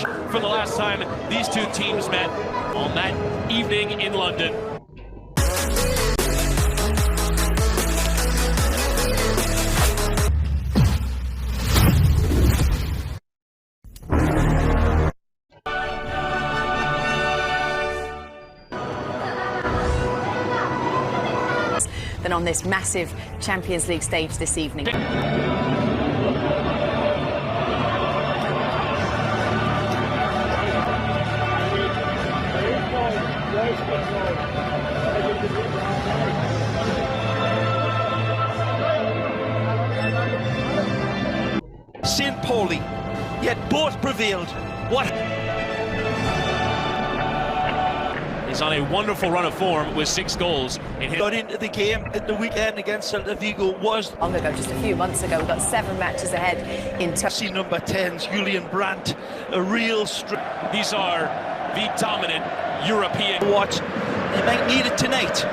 For the last time these two teams met on that evening in London. Than on this massive Champions League stage this evening. St. Pauli, yet both prevailed. What? He's on a wonderful run of form with 6 goals. Got into the game at the weekend against Celta Vigo was long ago, just a few months ago. We've got 7 matches ahead in see number 10's Julian Brandt, a real These are the dominant European. What? They might need it tonight.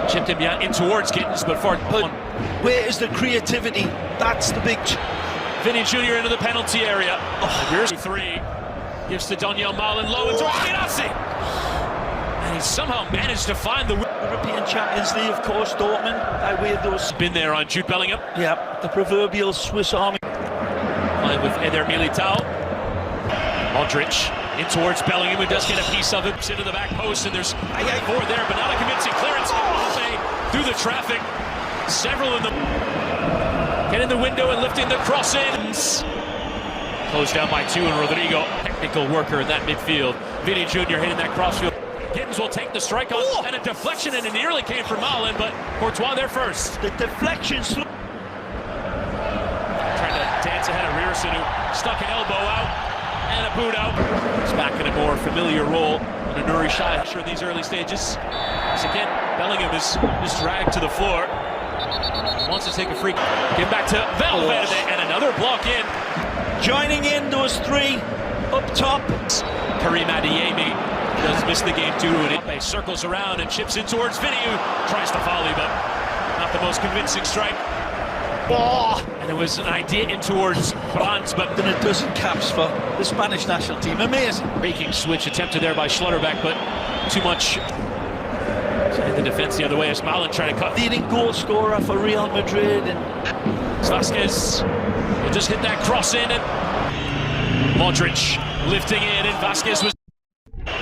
Chipped him in towards Gittins, but where is the creativity? That's the big. Vini Jr. into the penalty area. Oh, here's 3. Gives to Daniel Malin low and towards Girassi. And he somehow managed to find the European Champions League, of course, Dortmund. I wear those. Been there on Jude Bellingham. Yeah, the proverbial Swiss Army. Playing with Eder Militao. Modric in towards Bellingham, who does get a piece of it. Into the back post, and there's 4 there, but not a convincing clearance. Mbappe through the traffic. Several in the. Getting the window and lifting the cross in. Closed down by 2, and Rodrigo, technical worker in that midfield. Vini Jr. hitting that crossfield. Gittins will take the strike on, and a deflection, and it nearly came from Malin, but Courtois there first. The deflection. Trying to dance ahead of Rierson, who stuck an elbow out, and a boot out. He's back in a more familiar role under Nuri Sahin in these early stages. As again, Bellingham is dragged to the floor. He wants to take a free. Get back to Valverde, and another block in. Joining in those 3 up top. Karim Adeyemi does miss the game too. And circles around and chips in towards Vini, who tries to volley, but not the most convincing strike. And it was an idea in towards Brandt, but then a dozen caps for the Spanish national team. Amazing. Breaking switch attempted there by Schlotterbeck, but too much. In the defense the other way as Malin trying to cut. Leading goal scorer for Real Madrid. And Vasquez will just hit that cross in, and Modric lifting in, and Vasquez was.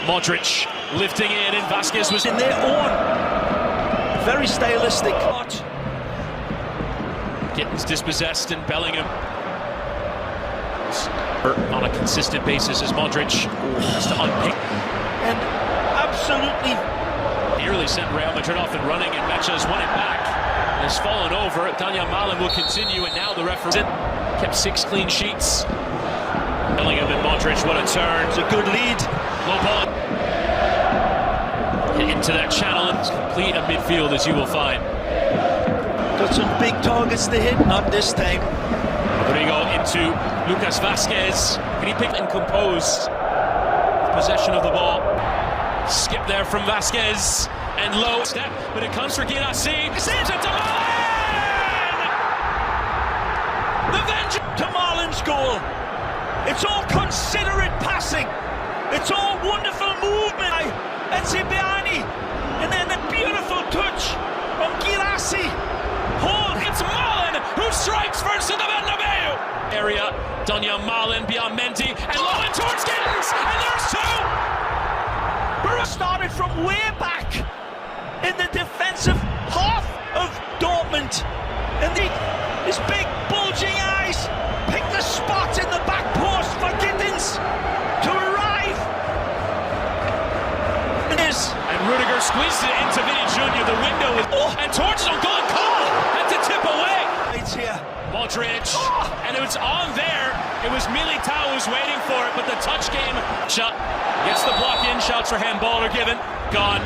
Modric lifting in, and Vasquez was in their own very stylistic cut. Gittins dispossessed, and Bellingham on a consistent basis as Modric has to unpick. And absolutely nearly sent Real Madrid off and running, and Mecha's won it back. Has fallen over. Daniel Malin will continue, and now the referee kept 6 clean sheets. Bellingham and Modric, what a turn. It's a good lead. Low ball. Hit into that channel, and it's complete a midfield, as you will find. Got some big targets to hit, not this time. Rodrigo into Lucas Vasquez. Can he pick and compose possession of the ball? Skip there from Vasquez, and low step, but it comes for Girassi. Saves it to Malin! The vengeance to Malin's goal. It's all considerate passing. It's all wonderful movement by Ezibiani, and then the beautiful touch from Girassi. It's Malin who strikes first in the Bernabeu area. Daniel Malin beyond Mendy, and low in towards Gittins, and there's 2. Started from way back in the defensive half of Dortmund, and his big bulging eyes picked the spot in the back post for Gittins to arrive. And Rudiger squeezed it into Vini Jr. The window is and towards his own goal, and Cole had to tip away. It's here. Modric, and it was on there. It was Militao who's waiting for it, but the touch game shot. Gets the block in, shouts for handball are given. Gone.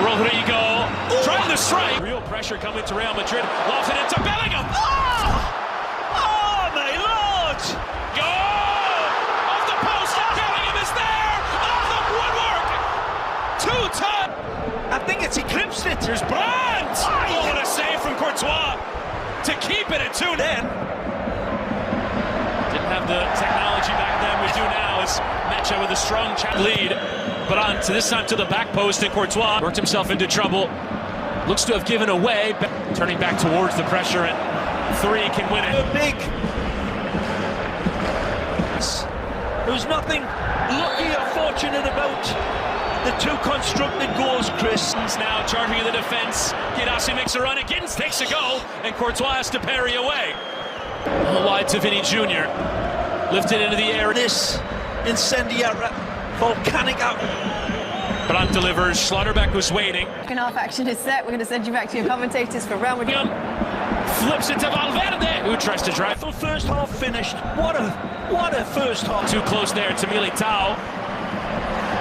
Rodrigo trying to strike. Real pressure coming to Real Madrid. Lofts it into Bellingham. Oh my lord! Goal! Off the post, and Bellingham is there! Off the woodwork! 2-ton! I think it's eclipsed it. Here's Brandt! Oh, what a save from Courtois to keep it at 2 then. Didn't have the technology. With a strong lead, but on to this time to the back post, and Courtois worked himself into trouble. Looks to have given away, turning back towards the pressure, and 3 can win it. Big. There was nothing lucky or fortunate about the 2 constructed goals, Chris. He's now charging in the defense. Girassi makes a run, Giddens takes a go, and Courtois has to parry away. Wide to Vini Jr. Lifted into the air. This incendiary, volcanic out. Brandt delivers. Schlotterbeck was waiting. Second half action is set. We're going to send you back to your commentators for Real Madrid. Flips it to Valverde, who tries to drive. First half finished. What a first half. Too close there to Militao.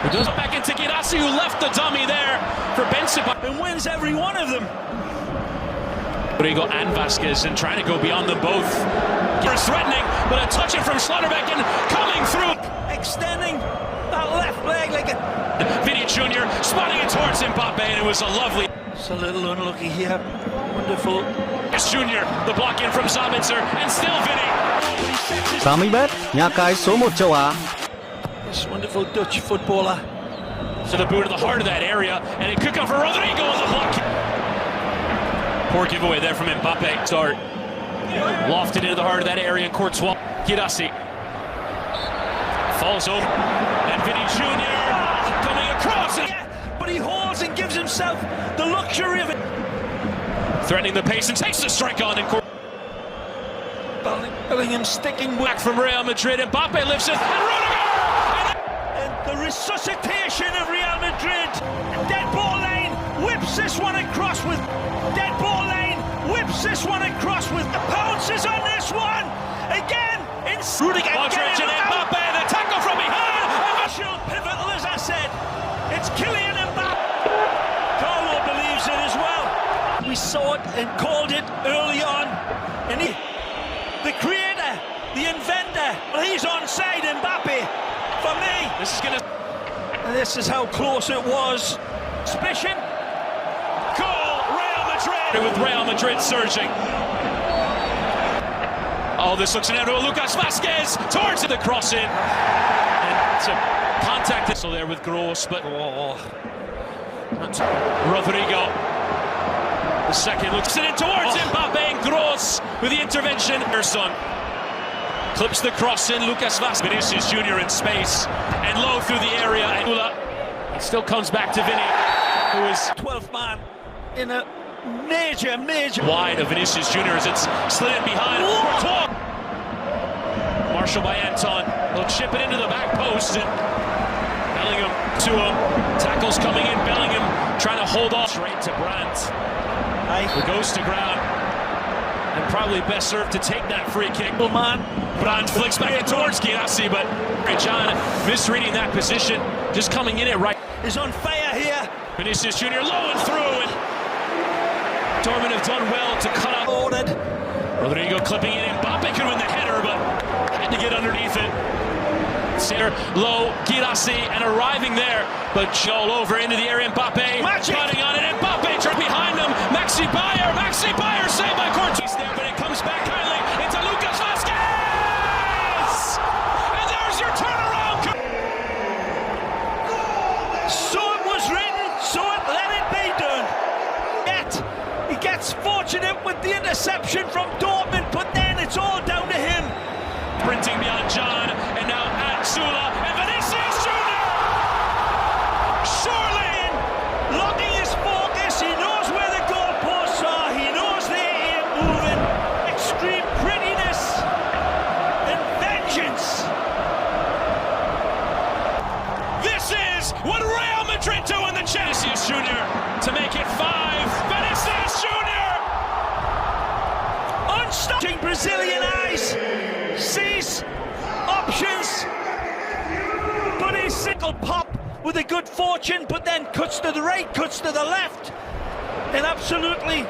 Who goes back into Girassi, who left the dummy there for Benzema. And wins every one of them. Rodrigo and Vasquez, and trying to go beyond them both. Is threatening, but a touch it from Schlotterbeck and coming through. Extending that left leg like a... Vini Jr. spotting it towards Mbappe, and it was a lovely... It's a little unlucky here. Wonderful. It's Jr. The block in from Sabitzer, and still Vini. Samibat, nhà cái số 1 châu Á. This wonderful Dutch footballer. So the boot to the heart of that area, and it could come for Rodrigo on the block. Poor giveaway there from Mbappe. Start. Lofted into the heart of that area, and Courtois. Girassi falls over, and Vini Jr. coming across. But he holds and gives himself the luxury of it. Threatening the pace and takes the strike on, and Bellingham sticking back from Real Madrid. Mbappe lifts it, and Rodrigo! And the resuscitation of Real Madrid. Dead ball lane whips this one across with dead ball lane. Whips this one across with the pounces on this one again. In Rudiger, Modric and Mbappe, the tackle from behind. Pivotal, as I said. It's Kylian Mbappe. Carlo believes it as well. We saw it and called it early on. And the creator, the inventor, well, he's onside. Mbappe, for me. This is gonna. And this is how close it was. Suspicion. With Real Madrid surging. Oh, this looks inevitable. Lucas Vasquez towards the cross in. And it's a contact so there with Gross, but Rodrigo. The second looks it in towards Mbappe, and Gross with the intervention. Erson clips the cross in. Lucas Vasquez. Vinicius Jr. in space and low through the area. And it still comes back to Vini, who is 12th man in a major wide of Vinicius Jr. as it's slid in behind. Marshall by Anton. He'll chip it into the back post, and Bellingham to him. Tackles coming in. Bellingham trying to hold off. Straight to Brandt. Who goes to ground. And probably best served to take that free kick. Brandt flicks back in towards Girassi, but John misreading that position. Just coming in it right. Is on fire here. Vinicius Jr. low and through, and Dortmund have done well to cut out. Ordered. Rodrigo clipping it in. Mbappe could win the header, but had to get underneath it. Center low, Girassi, and arriving there, but all over into the area. Mbappe cutting on it. Mbappe behind him. Maxi Bayer saved by Courtois there, but it comes back kindly into Lucas Vasquez, and there's your turnaround. So it was written, so it let it be done. He gets fortunate with the interception from Dortmund, but then it's all down to him. Sprinting beyond John, and now at Sula, and Vinicius Jr. Surely locking his focus. He knows where the goalposts are. He knows they're here moving. Extreme prettiness and vengeance. This is what Real Madrid do in the Vinicius Jr. to make it 5. Vinicius Jr. Unstopping Brazilian eyes. Sees options. But his single pop with a good fortune, but then cuts to the right, cuts to the left. And absolutely